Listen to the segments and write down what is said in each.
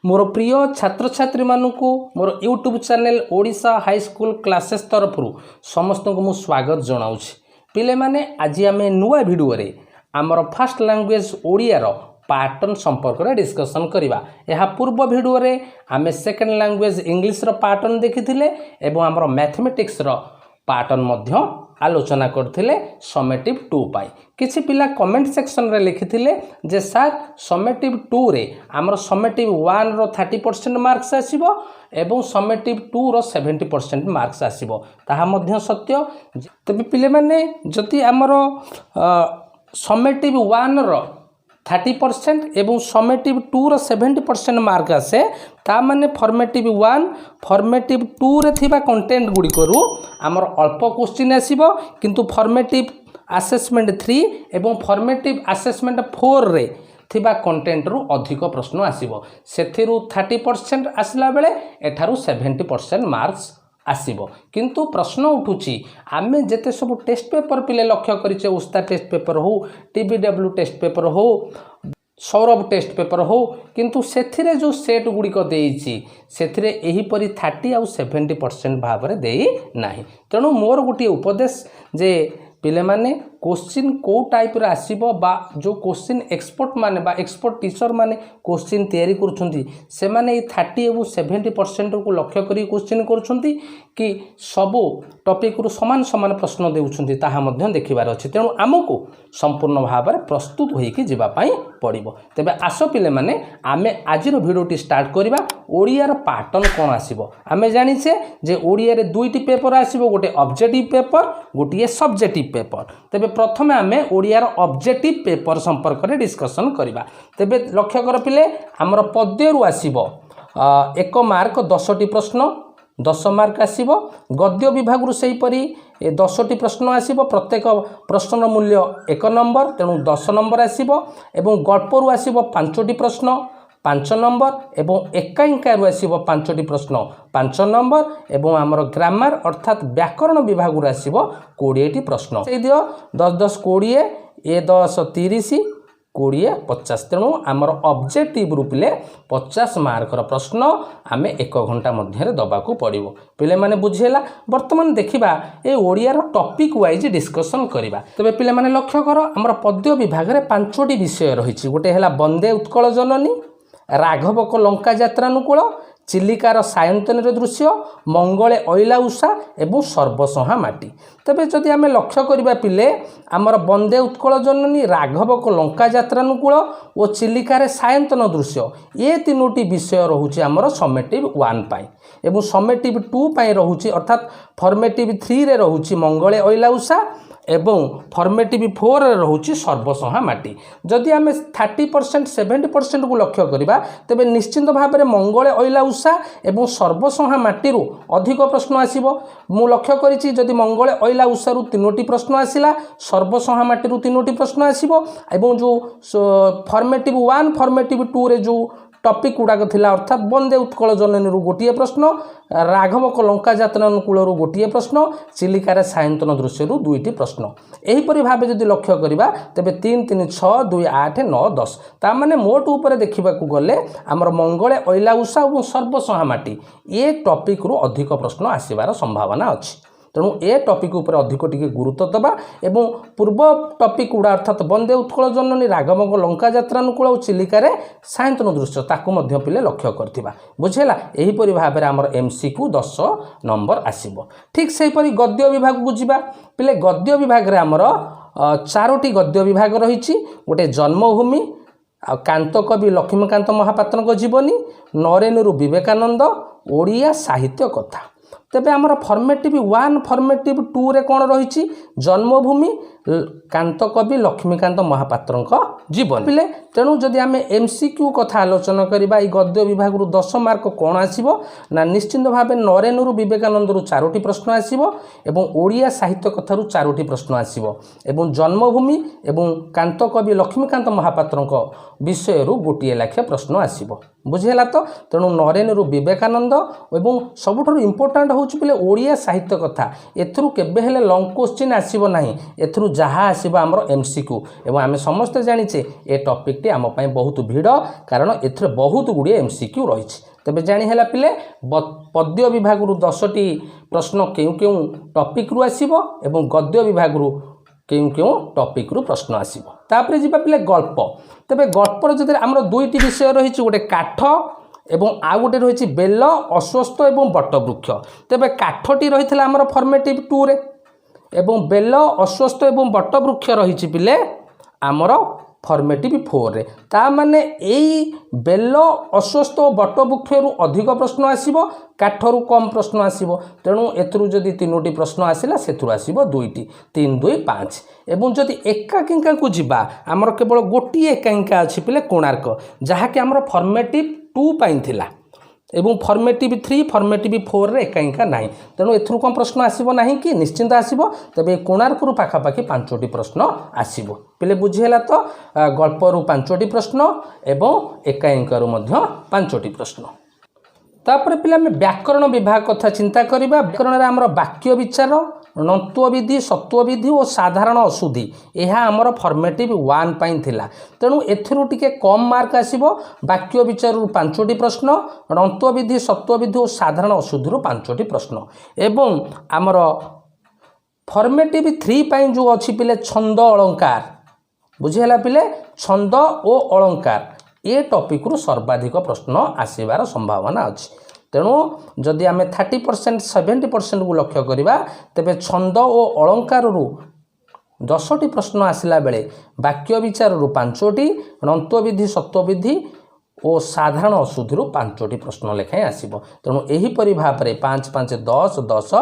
मोर प्रिय छात्र छात्री मानू मोर YouTube channel Odisha high school classes तरफ समस्त को मु स्वागत जनाऊँ। पिले माने आज आम नुआ भिडियो रे आमर फर्स्ट लैंग्वेज ओडियार पैटर्न संपर्क में डिस्कसन करवा। यह पूर्व भिडियो रे आम सेकेंड लैंग्वेज इंग्लिश रो पैटर्न देखी एवं आमर मैथमेटिक्स रो पैटर्न मध्य आलोचना करथिले समेटिव 2 पाई। किछि पिला कमेंट सेक्शन रे लिखिथिले जे सर समेटिव 2 रे आमर समेटिव 1 रो 30% मार्क्स आसीबो एवं समेटिव 2 रो 70% मार्क्स आसीबो। ताहा मध्य सत्य। तबे पिले माने जति आमर समेटिव 1 रो 30% एवं समेटिव 2 रो 70% मार्क आसे ता माने फॉर्मेटिव 1 फॉर्मेटिव 2 रे थिबा कंटेंट गुडी करू आमर अल्प क्वेश्चन आसीबो, किंतु फॉर्मेटिव असेसमेंट 3 एवं फॉर्मेटिव असेसमेंट 4 रे थिबा कंटेंट रु अधिक प्रश्न आसीबो। सेथिरु 30% आसला बेले एठारु 70% मार्क्स आसीबो। किंतु प्रश्न उठुची आमे जेते सब टेस्ट पेपर पिले लक्ष्य करिचे, उस्ता टेस्ट पेपर हो, टीबीडब्ल्यू टेस्ट पेपर हो, सौरभ टेस्ट पेपर हो, किंतु सेथिरे जो सेट गुड़िक देइची सेथिरे एही परी 30 आउ 70% भाव रे देई नाही। तेणु मोर गोटे उपदेश जे पिले माने क्वेश्चन को टाइप रे आसीबो बा जो क्वेश्चन एक्सपर्ट माने बा एक्सपर्ट टीचर माने क्वेश्चन तैयारी करूछंती से माने 30 एवं 70% को लक्ष्य करी क्वेश्चन करूछंती कि सबो टॉपिक रु समान समान प्रश्न देउछंती ताहा मध्य देखिबार अछि। तेणु हमको संपूर्ण भाव में प्रस्तुत होइकी जिबा पई पड़िबो। तबे आसो पिले माने आमे आजिरो भिडियोटी स्टार्ट करिबा। ओडियार पैटर्न कोन आसीबो आमे जानिछे जे ओडिया रे दुईटी पेपर आसीबो, गोटे ऑब्जेक्टिव पेपर गोटे सब्जेक्टिव पेपर। तबे प्रथमे आमे ओडियार ऑब्जेक्टिव पेपर संपर्क में डिस्कसन करिबा। तबे लक्ष्य कर पिले हमर पद्य रु आसीबो 1 मार्क 10टी प्रश्न 10 मार्क आसीबो। गद्य विभाग रु सेही परी 10टी प्रश्न आसीबो, प्रत्येक प्रश्नर मूल्य 1 नंबर, तेणु 10 नंबर आसीबो। एवं गल्प रु आसीबो 5टी प्रश्न 5 नंबर एवं एकांका रु आसीबो 5टी प्रश्न 5 नंबर एवं आमर ग्रामर अर्थात व्याकरण विभाग रु आसीबो 20टी प्रश्न। से दियो 10 10 20 ए 10 30 20 50। तेणु आमर ऑब्जेक्टिव रूपले 50 मार्कर प्रश्न आमे 1 घंटा मध्य दबाकू पड़िबो। पिले माने बुझेला। वर्तमान देखिबा ए ओडियार टॉपिक वाइज डिस्कशन करिबा। तबे पिले माने लक्ष्य करो आमर पद्य विभाग रे 5टी विषय रहिछि। गोटे हैला वंदे उत्कल जननी, राघवक लंका यात्रानुकूल, चिलिकार सायंतन दृश्य, मंगले अइला उषा एवं सर्वसहा माटी। तबे जदि आमे लक्ष्य करिबा पिले आमर वंदे उत्कल जननी, राघवक लंका यात्रानुकूल और चिलिकार सायंतन दृश्य ये तीनोटी विषय रहुछि आमर समेटिव 1 पाई एवं समेटिव 2 पाई रहुछि अर्थात फॉर्मेटिव 3 रे रहुछि मंगले अइला उषा एवं फॉर्मेटिव 4 रे रहुछि सर्वसहा माटी। जदि आमे 30% 70% को लक्ष्य करिबा तबे निश्चित भाव में मंगले अइला उषा एवं सर्वसहा माटी रु अधिक प्रश्न आसीबो। मु लक्ष्य करिछि जदि मंगले अइला उषा रु 3टी प्रश्न आसिला, सर्वसहा माटी रु 3टी प्रश्न आसीबो एवं जो फॉर्मेटिव 1 फॉर्मेटिव 2 रे जो टॉपिक गुड़ाक थिला अर्थात वंदे उत्कल जननी रु गोटिए प्रश्न, राघवक लंका यात्रानुकूल रु गोटिए प्रश्न, चिलिकार सायंतन दृश्य रु 2टी प्रश्न। एहीपरि भावे जदि लक्ष्य करिबा तबे 3 3 6 2 8 9 10 ता माने मोट ऊपर देखिबाकू गले हमर मंगले अइला उषा और सर्वसहा माटी ये टॉपिक रु अधिक प्रश्न आसीबार संभावना अछि। तेणु ए टॉपिक उपर अधिक टिके गुरुत्व दबा एवं पूर्व टॉपिक गुड़ा अर्थात वंदे उत्कल जननी, राघवक लंका यात्रानुकूल और चिलिकार सायंतन दृश्य ताकू मध्य पिले लक्ष्य करथिबा। बुझेला। एहीपरि भाबरे हमर एमसीक्यू 10 नंबर आसीबो। ठीक सेहीपरि गद्य विभाग को जिबा पिले गद्य विभाग रे हमर 4टी गद्य विभाग रहिछि। गोटे जन्मभूमि, कांत कवि लक्ष्मीकांत महापात्रक जीवनी, नरेन्द्र विवेकानंद, ओडिया साहित्य कथा। तेबे आमर फॉर्मेटिव 1 फॉर्मेटिव 2 रे कोन रहिछि जन्मभूमि, कांत कवि लक्ष्मीकांत महापात्रक जीवन पिले। तेणु जदि आमे एमसीक्यू कथा आलोचना करिबा ई गद्य विभाग रु 10 मार्क कोन आसीबो ना निश्चित भाबे नरेन्द्र विवेकानंद रु 4टी प्रश्न आसीबो एवं ओडिया साहित्य कथा रु 4टी प्रश्न आसीबो एवं जन्मभूमि एवं कांत कवि लक्ष्मीकांत महापात्रक विषय रु गोटिए लाखे प्रश्न आसीबो। बुझेला तो। तेणु नरेन्द्र विवेकानंद एवं सबुठारु इंपोर्टेंट होउछि पिले ओडिया साहित्य कथा एथरु केबे हेले लॉन्ग क्वेश्चन आसीबो नाही, एथरु जहाँ आसब आम MCQ एवं आम समस्ते जाचे ए टॉपिक आम बहुत भिड़ कारण ए बहुत गुड़े MCQ रही तेज जानीला पिले पद्य विभाग 10टी प्रश्न क्यों क्यों टॉपिक रु आसब एवं गद्य विभाग क्यों क्यों टॉपिक रु प्रश्न आसब तापर जी पिले गल्प तेज गल्पर जब आम दुईटी विषय रही गोटे काठ एवं आउ गोटे रही बेल अश्वस्थ एवं बटवृक्ष तेज काठटी रही आमर फॉर्मेटिव 2 रे एवं बेल अश्वस्थ एवं बटवृक्ष रही पिले आमर फॉर्मेटिव 4 रे ता माने एई बेल अश्वस्थ और बटवृक्ष अधिक प्रश्न आसीबो काठरू कम प्रश्न आसीबो तेणु एथरू जदि 3टी प्रश्न आसिला सेथरू आसीबो 2टी 3 2 5 एवं जदि एकांकिका को जिबा आमर केवल गोटी एकांकिका अछि पिले कोणार्क जहा कि आमर फॉर्मेटिव 2 पाइन थिला एवं फॉर्मेटिव 3 फॉर्मेटिव 4 रे एकांकिका नाही तेणु एथरू कम प्रश्न आसीबो नाही कि निश्चिंत आसीबो तबे कोणार्क रु पाखापाखि 5टी प्रश्न आसीबो पिले बुझिहेला तो गल्प रु 5टी प्रश्न एवं एकांकिका रु मध्य 5टी प्रश्न तापर पिले आम व्याकरण विभाग कथा चिंता करबा व्याकरण रे हमर वाक्य विचार नत्व विधि सत्व विधि और साधारण अशुद्धि यह आमर फॉर्मेटिव 1 पाइन थिला तेणु एथिरु टिके कम मार्क आसीबो वाक्य विचार 5टी प्रश्न नत्व विधि सत्व विधि और साधारण अशुद्धि 5टी प्रश्न एवं आमर फॉर्मेटिव 3 पाइन जो अछि पिले छंद अलंकार बुझिहेला पिले छंद और अलंकार ये टॉपिक रु सर्वाधिक प्रश्न आसीबार संभावना अछि तेणु जदि आम 30% 70% को लक्ष्य करवा तेरे छंद और अलंकार 10टी प्रश्न आसला बेले वाक्य विचार 5टी नत्व विधि सत्व विधि और साधारण अशुद्धि 5टी प्रश्न लेखाएं आसब तेणु यहीपरि भाव में 5 5 10 10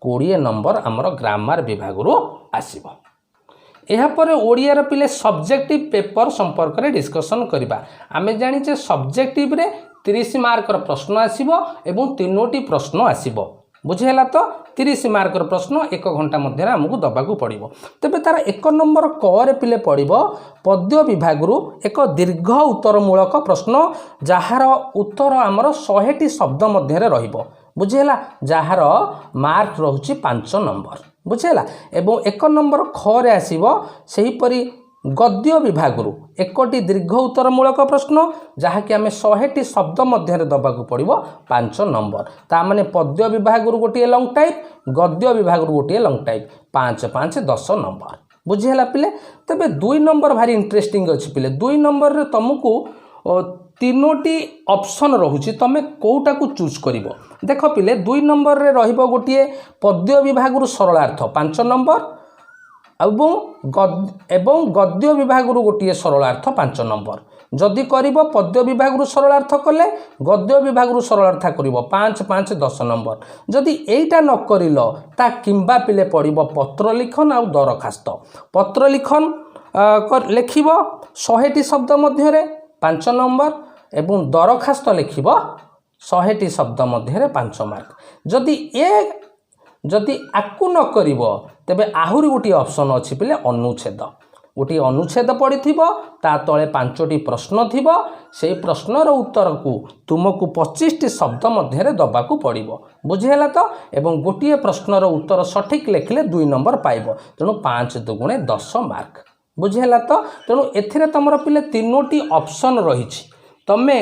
20 नंबर आमर ग्रामर विभाग आसब यापर ओडियार पिले सब्जेक्टिव पेपर संपर्क में डिस्कसन करवा आम जाचे सब्जेक्टिव रे 30 मार्कर प्रश्न आसीबो एवं 3टी प्रश्न आसीबो बुझेला तो 30 मार्कर प्रश्न 1 घंटा मध्य आमको दबाकू पड़ो तेरे तार 1 नंबर क पिले पड़ो पद्य विभाग एक दीर्घ उत्तरमूलक प्रश्न जार उत्तर आमर 100टी शब्द मध्य रहिबो बुझेला जार मार्क रहुची 5 नंबर बुझेला एवं 1 नंबर ख रे आसीबो सेहीपरि गद्य विभाग 1टी दीर्घ उत्तरमूलक प्रश्न जहाँकि आम 100टी शब्द मध्य दबाकू पड़ो 5 नंबर ता माने पद्य विभाग गोटे लंग टाइप गद्य विभाग गोटे लंग टाइप 5 5 10 नंबर बुझीला पिले तेबे 2 नंबर भारी इंटरेस्टिंग अच्छी पिले 2 नंबर रे तुमको 3टी ऑप्शन रहुची तमे कोटा को चूज करिवो देख पिले 2 नंबर रे रहिबो गोटे पद्य विभाग सरलार्थ 5 नंबर एवं गद्य विभाग गोटे सरलार्थ 5 नंबर जदि करिवो पद्य विभाग सरलार्थ कले गद्य विभाग सरलार्थ करिवो 5 5 10 नंबर जदि एइटा न करिलो ता किंबा पिले पड़िबो पत्र लिखन आ दरखास्त पत्र लिखन लिखिबो 100टी शब्द मध्य रे 5 नंबर एवं दरखास्त लिखिबो 100टी शब्द मध्य रे 5 मार्क जदि आकु न करिवो तेबे आहुरी गोटे ऑप्शन अच्छी पिले अनुच्छेद गोटे अनुच्छेद पड़िथिबो ता तले 5टी प्रश्न थिबो से प्रश्नर उत्तर को तुमको 25टी शब्द मध्य रे दबाकू पड़िबो बुझिहेला तो एवं गोटे प्रश्नर उत्तर सठिक लिखिले 2 नंबर पाइबो तेणु 5 दुगुणे 10 मार्क बुझिहेला तो तेणु एथिरे तमर पिले 3टी ऑप्शन रहिछि तमे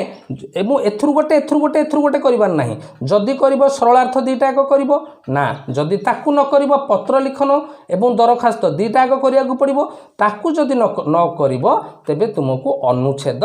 एवं एथुर गोटे करिबार नाही जदि करिवो सरलार्थ दुईटा एक करिवो ना जदि ताकू न करिवो पत्र लिखन एवं दरखास्त दुईटा एक करिया को पड़िवो ताकू जदि न करिवो तेबे तुमको अनुच्छेद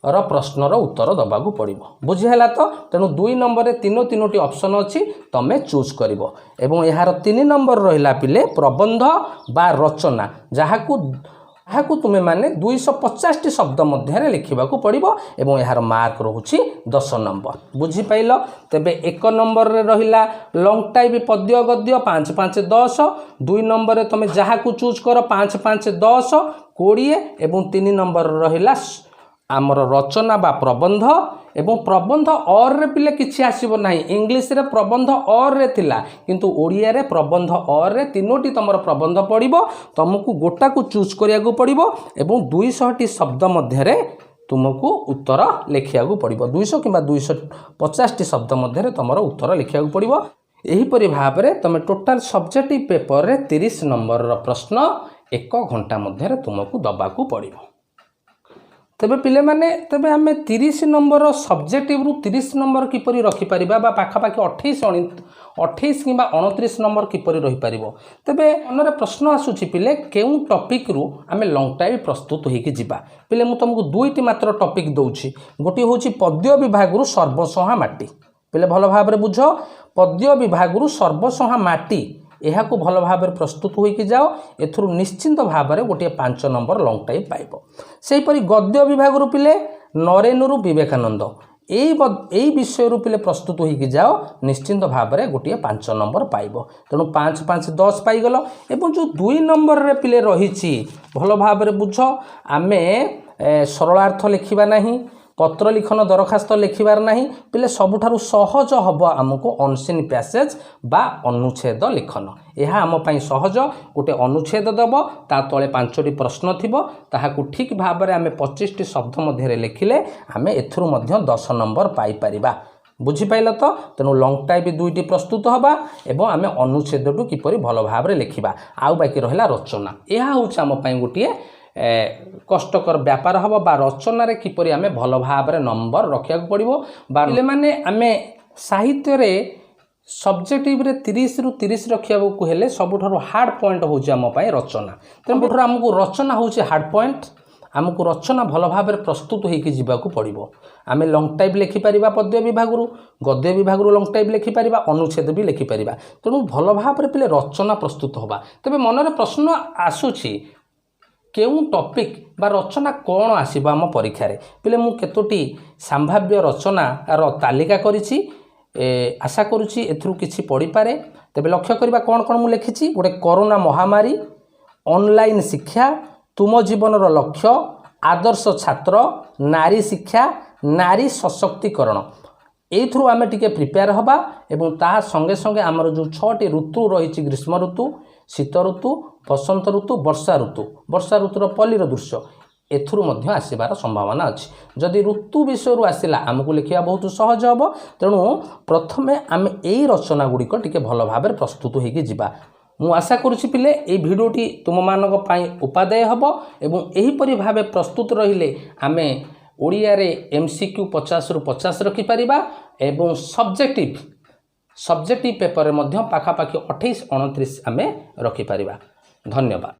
र प्रश्नर उत्तर दबाकू पड़िवो बुझिहेला तो तेणु 2 नंबर रे 3टी ऑप्शन अछि तमे चूज करिवो एवं यार 3 नंबर रहिला पिले प्रबंध बा रचना जहाकू तुम्हें माने 250टी शब्द मध्य लिखा पड़ो एवं यार मार्क रोचे 10 नंबर बुझीपाल तेबे 1 नंबर रे रहिला लंग टाइप पद्य गद्य 5 5 10 2 नंबर रे तुम जहाँ को चूज कर 5 5 10 20 एवं 3 नंबर रहिला आमर रचना बा प्रबंध एवं प्रबंध और रे पिले किछि आसीबो नाही इंग्लिश रे प्रबंध और रे थिला किंतु ओडिया रे प्रबंध और रे 3टी तमर प्रबंध पड़िबो तुमको गोटा को चूज करिया को पड़िबो एवं 200टी शब्द मध्य रे तुमको उत्तर लिखिया को पड़िबो 200 किबा 250टी शब्द मध्य रे तमर उत्तर लिखिया को पड़िबो एहीपरि भाव रे तमे टोटल सब्जेक्टिव पेपर रे 30 नंबर रो प्रश्न 1 घंटा मध्य तुमको दबाकू पड़ो। तेबे पिले माने तेबे आमे 30 नंबर सब्जेक्टिव रु 30 नंबर किपरि रखिपर पाखापाखि 28 कि 29 नंबर किपरि रहीपर। तेबे मनरे प्रश्न आसूची पिले केउ टॉपिक रु आमे लॉन्ग टाइम प्रस्तुत होइकि जिबा। पिले मु तुमको दुईटी मात्र टॉपिक दउछि। गोटी होछि पद्य विभाग रु सर्वसहा माटी। पिले भल भाबरे बुझ, पद्य विभाग रु सर्वसहा माटी यह को भल भाव प्रस्तुत होइकि जाओ। एथुरु निश्चिंत भाव में गोटे 5 नंबर लॉन्ग टाइम पाइब। सेहीपरि गद्य विभाग रु पिले नरेनुरु विवेकानंद यही विषय रु पिले प्रस्तुत होइकि जाओ, निश्चिंत भाव में गोटे 5 नंबर पाइब। तेणु 5 5 10 पाइगल। एवं जो 2 नंबर रे पिले रही भल भाव में बुझ, आमे सरलार्थ लिखा नहीं, पत्र लिखन दरखास्त लिखबार नहीं। पिले सबुठारु सहज हब आमको अनसीन पैसेज बा अनुच्छेद लिखन। यह आम पई सहज। गोटे अनुच्छेद दब ता तले 5टी प्रश्न थिबो, ताहाकु ठीक भाव में आमे 25टी शब्द मध्य लिखिले आमे एथुरु मध्य 10 नंबर पाई परिबा। बुझिपाइल तो? तेणु लॉन्ग टाइप 2टी प्रस्तुत हबा एवं आमे अनुच्छेद टू किपरि भल भाव में लिखिबा। आउ बाकी रहिला रचना। यह होउछ आम पई गोटे कष्टकर व्यापार हम बा रचना रे किपरि आमे भल भाव में नंबर रखिया पड़ो। पिले माने आमे साहित्य रे सब्जेक्टिव रे 30 रु 30 रखिया को हेले सबुठारु हार्ड पॉइंट होउछ आम पई रचना। तेणु आमको रचना होउछ हार्ड पॉइंट। आमको रचना भल भाव में प्रस्तुत होइकि जिबाकू पड़ो। आमे लॉन्ग टाइप लिखि परिबा पद्य विभाग रु, गद्य विभाग रु लॉन्ग टाइप लिखि परिबा, अनुच्छेद भी लिखि परिबा। तेणु भल भाव में पिले रचना प्रस्तुत होबा। तबे मनरे प्रश्न आसुछि केउ टॉपिक बा रचना कौन आसीबा आम परीक्षा रे। पिले मु केतोटी संभाव्य रचना रो तालिका करिछि। आशा करुछि एथुरु किछि पढ़ी पारे। तबे लक्ष्य करबा कौन कौन मु लिखिछि। गोटे कोरोना महामारी, ऑनलाइन शिक्षा, तुम जीवन रो लक्ष्य, आदर्श छात्र, नारी शिक्षा, नारी सशक्तिकरण। एथुरु आमे टिके प्रिपेयर हबा एवं ता संगे संगे आमर जो 6टी ऋतु रही, ग्रीष्म ऋतु, शीत ऋतु, बसंत ऋतु, वर्षा ऋतु, वर्षा ऋतुर पल्लीर दृश्य एथुरु मध्य आसीबार संभावना अच्छी। जदि ऋतु विषय आसला आमको लिखा बहुत सहज हम। तेणु प्रथमे आम यही रचना गुड़िक टिके भल भाव प्रस्तुत होइकि जिबा। मु आशा करुछि पिले ए भिडियोटी तुम मानक पई उपादेय हबो एवं एही परि भाव प्रस्तुत रहिले आमे ओडिया रे MCQ 50 रु 50 रखि परिबा एवं सब्जेक्टिव पेपर रे मध्य पाखापाखि 28 29 आमे रखि परिबा। धन्यवाद।